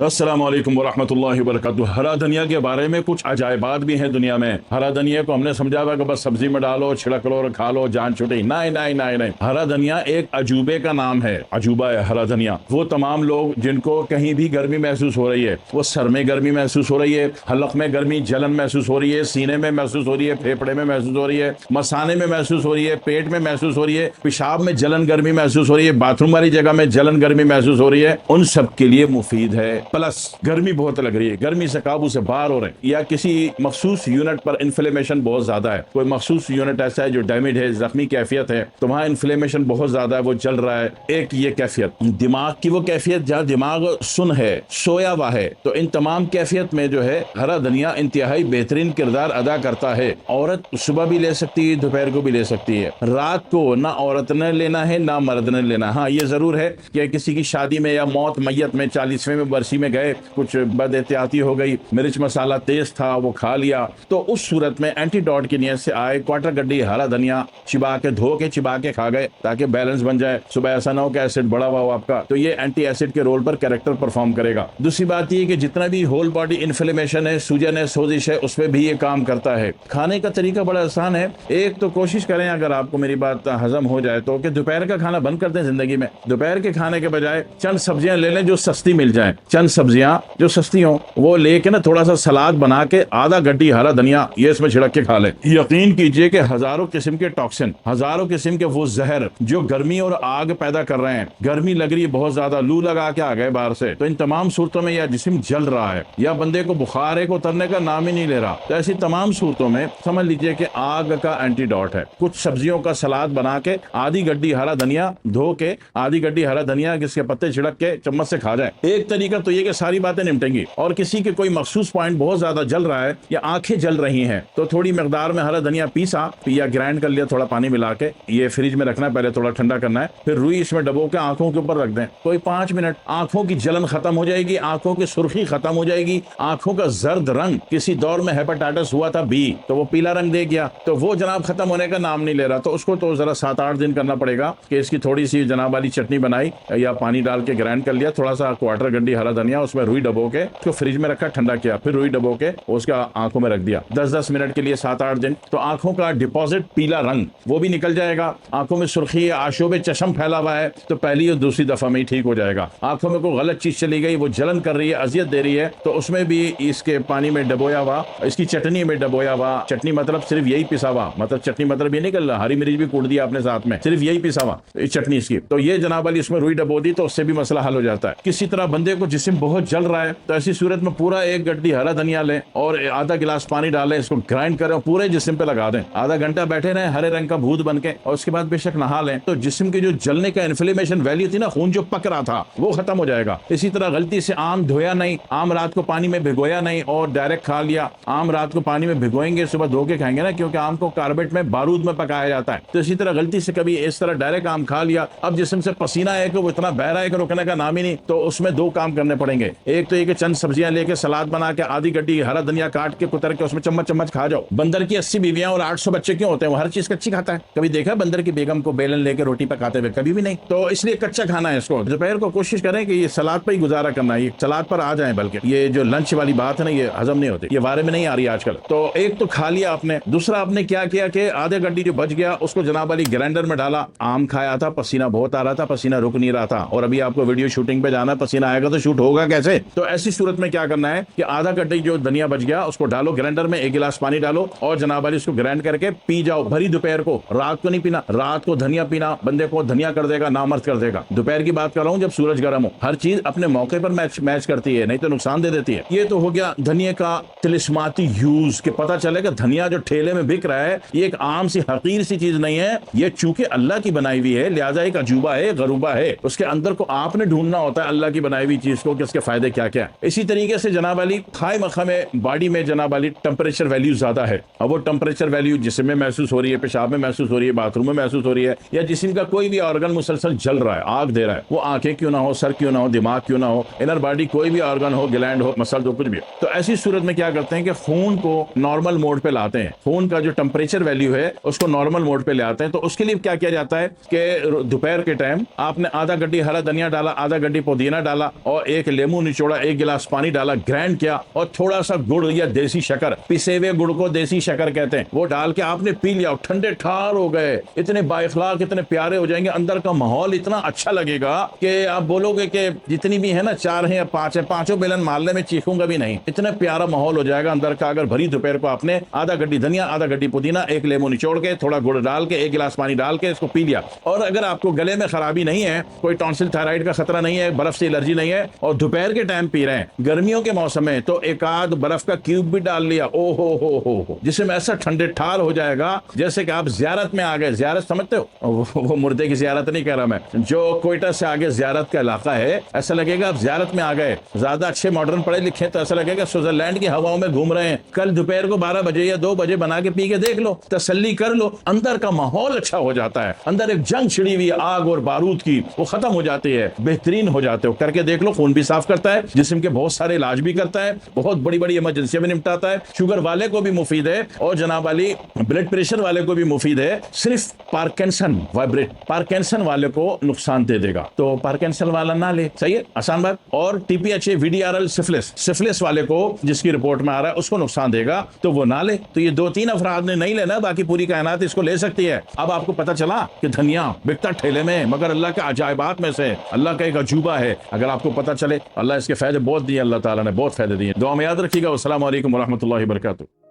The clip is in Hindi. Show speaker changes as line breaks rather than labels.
अस्सलाम वालेकुम वरहमतुल्लाहि वबरकातुहू। हरा धनिया के बारे में कुछ अजायबात भी हैं दुनिया में। हरा धनिया को हमने समझा हुआ कि बस सब्जी में डालो, छिड़क लो और खा लो, जान छुटी। नहीं नहीं नहीं नहीं, हरा धनिया एक अजूबे का नाम है, अजूबा है हरा धनिया। वो तमाम लोग जिनको कहीं भी गर्मी महसूस हो रही है, वो सर में गर्मी महसूस हो रही है, हलक में गर्मी जलन महसूस हो रही है, सीने में महसूस हो रही है, फेफड़े में महसूस हो रही है, मसाने में महसूस हो रही है, पेट में महसूस हो रही है, पेशाब में जलन गर्मी महसूस हो रही है, बाथरूम वाली जगह में जलन गर्मी महसूस हो रही है, उन सब के लिए मुफीद है। प्लस गर्मी बहुत लग रही है, गर्मी से काबू से बाहर हो रहे हैं, या किसी मखसूस यूनिट पर इन्फ्लेमेशन बहुत ज्यादा है, कोई मखसूस यूनिट ऐसा है जो डैमेज है, जख्मी कैफियत है, तो वहां इन्फ्लेमेशन बहुत ज्यादा है, वो जल रहा है। एक ये कैफियत, दिमाग की वो कैफियत जहाँ दिमाग सुन है, सोया हुआ है, तो इन तमाम कैफियत में जो है हरा धनिया इंतहाई बेहतरीन किरदार अदा करता है। औरत सुबह भी ले सकती है, दोपहर को भी ले सकती है। रात को ना औरत ने लेना है ना मर्द ने लेना। हाँ, ये जरूर है कि किसी की शादी में या मौत मैयत में 40वें बरसी में गए, कुछ बद एहतियाती हो गई, मिर्च मसाला तेज था, वो खा लिया, तो उस सूरत में एंटीडोट की नियत से आए क्वार्टर गड्डी हरा धनिया चिबा के धो के चिबा के खा गए, ताकि बैलेंस बन जाए। सुबह ऐसा ना हो कि एसिड बढ़ा हुआ हो आपका, तो ये एंटी एसिड के रोल पर कैरेक्टर परफॉर्म करेगा। दूसरी बात ये कि जितना भी होल बॉडी इन्फ्लेमेशन है, सूजन है, सोजिश है, उस पर भी ये काम करता है। खाने का तरीका बड़ा आसान है। एक तो कोशिश करें, अगर आपको मेरी बात हजम हो जाए तो, कि दोपहर का खाना बंद कर दें जिंदगी में। दोपहर के खाने के बजाय चंद सब्जियां ले लें जो सस्ती मिल जाए, चंद सब्जियां जो सस्ती हो वो लेके ना थोड़ा सा सलाद बना के आधा गड्डी हरा धनिया ये इसमें छिड़क के खा ले। यकीन कीजिए कि हजारों किस्म के टॉक्सिन, हजारों किस्म के वो जहर जो गर्मी और आग पैदा कर रहे हैं, गर्मी लग रही है बहुत ज्यादा, लू लगा के आ गए बाहर से, तो इन तमाम सूरतों में या जिस्म जल रहा है या बंदे को बुखार एक उतरने का नाम ही नहीं ले रहा, तो ऐसी तमाम सूरतों में समझ लीजिए कि आग का एंटीडोट है। कुछ सब्जियों का सलाद बना के आधी गड्डी हरा धनिया धो के, आधी गड्डी हरा धनिया जिसके पत्ते छिड़क के चम्मच से खा जाए। एक तरीका तो ये कि सारी बातें निपटेंगी। और किसी के कोई मखसूस पॉइंट बहुत ज्यादा जल रहा है या आंखें जल रही हैं, तो थोड़ी मकदार में हरा धनिया पीसा या ग्राइंड कर लिया थोड़ा पानी मिला के, ये फ्रिज में रखना है, पहले थोड़ा ठंडा करना है, फिर रुई इसमें डबो के आंखों के ऊपर रख दें, कोई 5 मिनट, आंखों की जलन खत्म हो जाएगी, आंखों की सुर्खी खत्म हो जाएगी, आंखों का जर्द रंग, किसी दौर में हेपेटाइटिस हुआ था बी तो वो पीला रंग दे गया, तो वो जनाब खत्म होने का नाम नहीं ले रहा, तो उसको तो जरा 7-8 दिन करना पड़ेगा कि इसकी थोड़ी सी जनाब वाली चटनी बनाई या पानी डाल के ग्राइंड कर लिया, थोड़ा सा क्वार्टर गड्डी हरा धनिया, उसमें रुई डबो के उसको फ्रिज में रखा, ठंडा किया, फिर रुई डबो के उसका आंखों में रख दिया 10-10 मिनट के लिए 7-8 दिन, तो आंखों का डिपॉजिट पीला रंग वो भी निकल जाएगा। आंखों में सुर्खी, आशोब चशम फैला हुआ है, तो पहली और दूसरी दफा में ही ठीक हो जाएगा। आंखों में कोई गलत चीज चली गई, वो जलन कर रही है, अजियत दे रही है, तो उसमें भी इसके पानी में डबोया हुआ, इसकी चटनी में डबोया हुआ, चटनी मतलब सिर्फ यही पिसा हुआ, मतलब चटनी मतलब ये निकल रहा, हरी मिर्च भी कूट दिया आपने साथ में, सिर्फ यही पिसा हुआ चटनी इसकी, तो ये जनाब वाली इसमें रुई डबो दी, तो उससे भी मसला हल हो जाता है। किसी तरह बंदे को जिस्म बहुत जल रहा है, तो ऐसी सूरत में पूरा एक गड्डी हरा धनिया लें और आधा गिलास पानी डालें, इसको ग्राइंड करें और पूरे जिस्म पे लगा दें, आधा घंटा बैठे रहें हरे रंग का भूत बन के, और उसके बाद बेशक नहा लें, तो जिस्म की जो जलने का इन्फ्लेमेशन वैल्यू थी ना, खून जो पक रहा था वो खत्म हो जाएगा। इसी तरह गलती से आम धोया नहीं, आम रात को पानी में भिगोया नहीं और डायरेक्ट खा लिया। आम रात को पानी में भिगोएंगे, सुबह धो के खाएंगे ना, क्योंकि आम को कार्बेट में बारूद में पकाया जाता है, तो इसी तरह गलती से कभी इस तरह डायरेक्ट आम खा लिया, अब जिस्म से पसीना है कि वो इतना बह रहा है कि रुकने का नाम ही नहीं, तो उसमें 2 काम करने पड़ेंगे। एक तो ये कि चंद सब्जियां लेके सलाद बना के आधी गड्डी हरा धनिया काट के कुतर के उसमें चम्मच चम्मच खा जाओ। बंदर की 80 बीवियां और 800 बच्चे क्यों होते हैं? वो हर चीज कच्ची खाता है। कभी देखा बंदर की बेगम को बेलन लेके रोटी पकाते हुए? कभी भी नहीं। तो इसलिए कच्चा खाना है इसको। दोपहर को कोशिश करें कि ये सलाद पर ही गुजारा करना है, ये सलाद पर आ जाए, बल्कि ये जो लंच वाली बात है ना, ये हजम नहीं होती, ये वारे में नहीं आ रही आजकल। तो एक तो खा लिया आपने, दूसरा आपने क्या किया कि आधे गड्डी जो बच गया उसको जनाब वाली ग्राइंडर में डाला, आम खाया था, पसीना बहुत आ रहा था, पसीना रुक नहीं रहा था, और अभी आपको वीडियो शूटिंग पे जाना, पसीना आएगा तो शूट होगा कैसे? तो ऐसी सूरत में क्या करना है कि आधा गड्डी जो धनिया बच गया उसको डालो ग्राइंडर में, 1 गिलास पानी डालो और जनाब वाली उसको ग्राइंड करके पी जाओ भरी दोपहर को। रात को नहीं पीना, रात को धनिया पीना बंदे को धनिया कर देगा, नामर्द कर देगा। दोपहर की बात कर रहा हूँ जब सूरज गर्म हो। हर चीज अपने मौके पर मैच करती है, नहीं तो नुकसान दे देती है। ये तो हो गया धनिया का तिलिस्माती यूज, के पता चले कि धनिया जो ठेले में बिक रहा है ये एक आम सी हकीर सी चीज नहीं है, ये चूंकि अल्लाह की बनाई हुई है, लिहाजा एक अजूबा है, गरूबा है। उसके अंदर को आपने ढूंढना होता है अल्लाह की बनाई हुई चीज को, कि इसके फायदे क्या क्या। इसी तरीके से जनाब वाली खाए मखा में बॉडी में जनाब वाली टेम्परेचर वैल्यू ज्यादा है, अब वो टेम्परेचर वैल्यू जिस्म में महसूस हो रही है, पेशाब में महसूस हो रही है, बाथरूम में महसूस हो रही है, या जिस्म का कोई भी ऑर्गन मुसलसल जल रहा है, आग दे रहा है, वो आंखें क्यों ना हो, सर क्यों ना हो, दिमाग क्यों ना हो, इनर बॉडी कोई भी ऑर्गन हो, ग्लैंड हो, मसल हो, कुछ भी हो। तो ऐसी सूरत में क्या करते हैं कि खून को नॉर्मल मोड पे लाते हैं, खून का जो टेम्परेचर वैल्यू है उसको नॉर्मल मोड पे ले आते हैं। तो उसके लिए क्या किया जाता है कि दोपहर के टाइम आपने आधा गड्डी हरा धनिया डाला, आधा गड्डी पुदीना डाला और 1 एक लेमू निचोड़ा, एक गिलास पानी डाला, ग्राइंड किया और थोड़ा सा गुड़ या देसी शक्कर, पिसे हुए गुड़ को देसी शक्कर कहते हैं, वो डाल के आपने पी लिया, ठंडे ठार हो गए, इतने बाइखलाक, इतने प्यारे हो जाएंगे, अंदर का माहौल इतना अच्छा लगेगा कि आप बोलोगे कि जितनी भी है ना, 4 है या 5 है, पांचों बेलन मारने में चीखूंगा भी नहीं, इतना प्यारा माहौल हो जाएगा अंदर का। अगर भरी दोपहर को आपने आधा गड्डी धनिया, आधा गड्डी पुदीना, एक लेमू निचोड़ के, थोड़ा गुड़ डाल के, एक गिलास पानी डाल के इसको पी लिया, और अगर आपको गले में खराबी नहीं है, कोई टॉन्सिल थायराइड का खतरा नहीं है, बर्फ से एलर्जी नहीं है, और दोपहर के टाइम पी रहे हैं, गर्मियों के मौसम में, तो एक आध बर्फ का क्यूब भी डाल लिया, ओ हो, जिसमें ऐसा ठंडे ठार हो जाएगा जैसे कि आप जियारत में आ गए। जियारत समझते हो, वो मुर्दे की जियारत नहीं कह रहा मैं, जो कोयटा से आगे जियारत का इलाका है, ऐसा लगेगा आप जियारत में आ गए। ज्यादा अच्छे मॉडर्न पढ़े लिखे तो ऐसा लगेगा स्विट्जरलैंड की हवाओं में घूम रहे हैं। कल दोपहर को 12 बजे या 2 बजे बना के पी के देख लो, तसल्ली कर लो, अंदर का माहौल अच्छा हो जाता है, अंदर एक जंग छिड़ी हुई आग और बारूद की, वो खत्म हो जाती है, बेहतरीन हो जाते हो। करके देख लो, खून भी साफ करता है, जिस्म के बहुत सारे इलाज भी करता है, बहुत बड़ी बड़ी इमरजेंसी में निपटाता है, शुगर वाले को भी मुफीद है, और जनाब वाली ब्लड प्रेशर वाले को भी मुफीद है। सिर्फ पार्किंसन वाइब्रेट, पार्किंसन वाले को नुकसान दे देगा, तो पार्किंसन वाला ना ले, सही है, आसान बात। और टीपीएचए वीडीआरएल सिफिलिस वाले को, जिसकी रिपोर्ट में आ रहा है उसको नुकसान देगा, तो वो ना ले। तो ये 2-3 अफराद ने नहीं लेना, बाकी पूरी कायनात इसको ले सकती है। अब आपको पता चला कि धनिया बिकता ठेले में, मगर अल्लाह के अजायबात में से, अल्लाह का एक अजूबा है। अगर आपको पता चले, अल्लाह इसके फायदे बहुत दिए, अल्लाह ताला ने बहुत फायदे दिए। दुआ में याद रखिएगा। अस्सलाम वालेकुम व रहमतुल्लाहि व बरकातुहू।